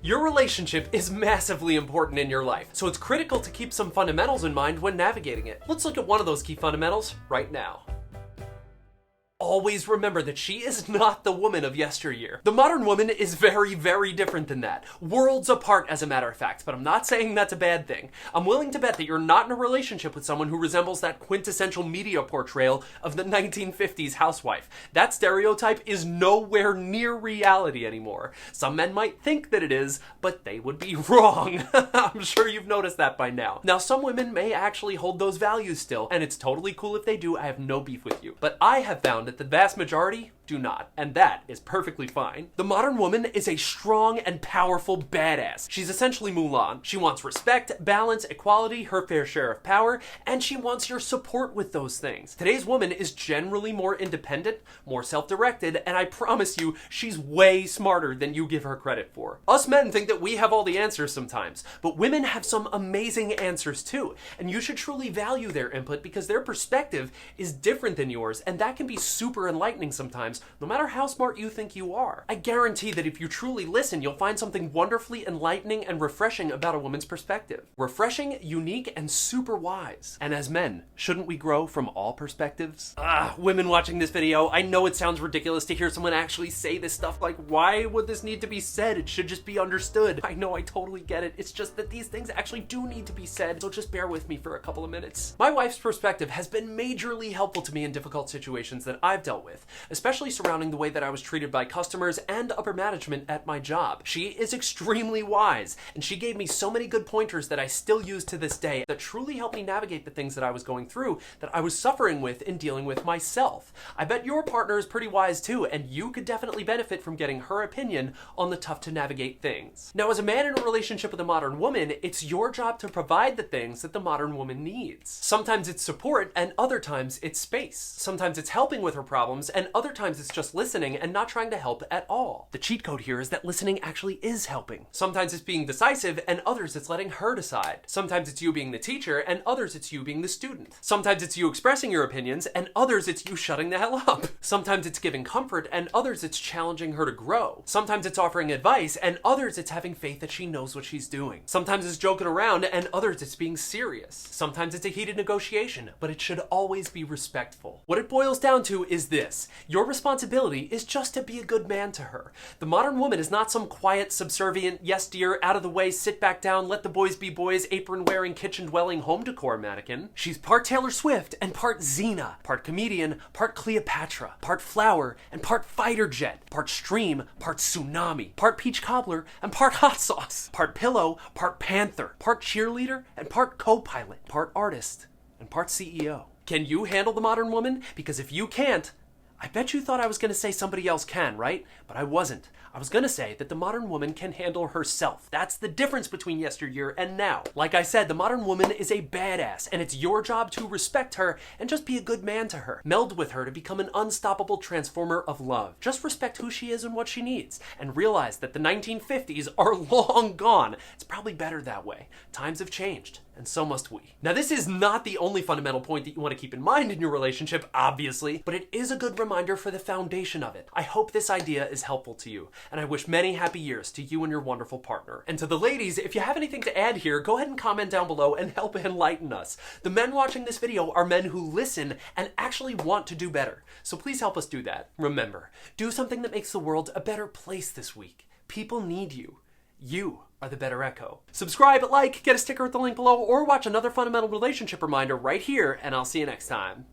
Your relationship is massively important in your life, so it's critical to keep some fundamentals in mind when navigating it. Let's look at one of those key fundamentals right now. Always remember that she is not the woman of yesteryear. The modern woman is very, very different than that. Worlds apart, as a matter of fact, but I'm not saying that's a bad thing. I'm willing to bet that you're not in a relationship with someone who resembles that quintessential media portrayal of the 1950s housewife. That stereotype is nowhere near reality anymore. Some men might think that it is, but they would be wrong. I'm sure you've noticed that by now. Now, some women may actually hold those values still, and it's totally cool if they do. I have no beef with you. But I have found that the vast majority do not, and that is perfectly fine. The modern woman is a strong and powerful badass. She's essentially Mulan. She wants respect, balance, equality, her fair share of power, and she wants your support with those things. Today's woman is generally more independent, more self-directed, and I promise you, she's way smarter than you give her credit for. Us men think that we have all the answers sometimes, but women have some amazing answers too, and you should truly value their input because their perspective is different than yours, and that can be super enlightening sometimes, no matter how smart you think you are. I guarantee that if you truly listen, you'll find something wonderfully enlightening and refreshing about a woman's perspective. Refreshing, unique, and super wise. And as men, shouldn't we grow from all perspectives? Women watching this video, I know it sounds ridiculous to hear someone actually say this stuff. Like, why would this need to be said? It should just be understood. I know, I totally get it. It's just that these things actually do need to be said, so just bear with me for a couple of minutes. My wife's perspective has been majorly helpful to me in difficult situations that I've dealt with, especially surrounding the way that I was treated by customers and upper management at my job. She is extremely wise, and she gave me so many good pointers that I still use to this day that truly helped me navigate the things that I was going through, that I was suffering with in dealing with myself. I bet your partner is pretty wise too, and you could definitely benefit from getting her opinion on the tough to navigate things. Now, as a man in a relationship with a modern woman, it's your job to provide the things that the modern woman needs. Sometimes it's support, and other times it's space. Sometimes it's helping with her problems, and other times it's just listening and not trying to help at all. The cheat code here is that listening actually is helping. Sometimes it's being decisive, and others it's letting her decide. Sometimes it's you being the teacher, and others it's you being the student. Sometimes it's you expressing your opinions, and others it's you shutting the hell up. Sometimes it's giving comfort, and others it's challenging her to grow. Sometimes it's offering advice, and others it's having faith that she knows what she's doing. Sometimes it's joking around, and others it's being serious. Sometimes it's a heated negotiation, but it should always be respectful. What it boils down to is this: your responsibility is just to be a good man to her. The modern woman is not some quiet, subservient, yes dear, out of the way, sit back down, let the boys be boys, apron-wearing, kitchen-dwelling home decor mannequin. She's part Taylor Swift and part Xena, part comedian, part Cleopatra, part flower, and part fighter jet, part stream, part tsunami, part peach cobbler, and part hot sauce, part pillow, part panther, part cheerleader, and part co-pilot, part artist, and part CEO. Can you handle the modern woman? Because if you can't, I bet you thought I was going to say somebody else can, right? But I wasn't. I was going to say that the modern woman can handle herself. That's the difference between yesteryear and now. Like I said, the modern woman is a badass, and it's your job to respect her and just be a good man to her. Meld with her to become an unstoppable transformer of love. Just respect who she is and what she needs, and realize that the 1950s are long gone. It's probably better that way. Times have changed, and so must we. Now, this is not the only fundamental point that you want to keep in mind in your relationship, obviously, but it is a good reminder for the foundation of it. I hope this idea is helpful to you, and I wish many happy years to you and your wonderful partner. And to the ladies, if you have anything to add here, go ahead and comment down below and help enlighten us. The men watching this video are men who listen and actually want to do better, so please help us do that. Remember, do something that makes the world a better place this week. People need you. You are the better echo. Subscribe, like, get a sticker at the link below, or watch another fundamental relationship reminder right here, and I'll see you next time.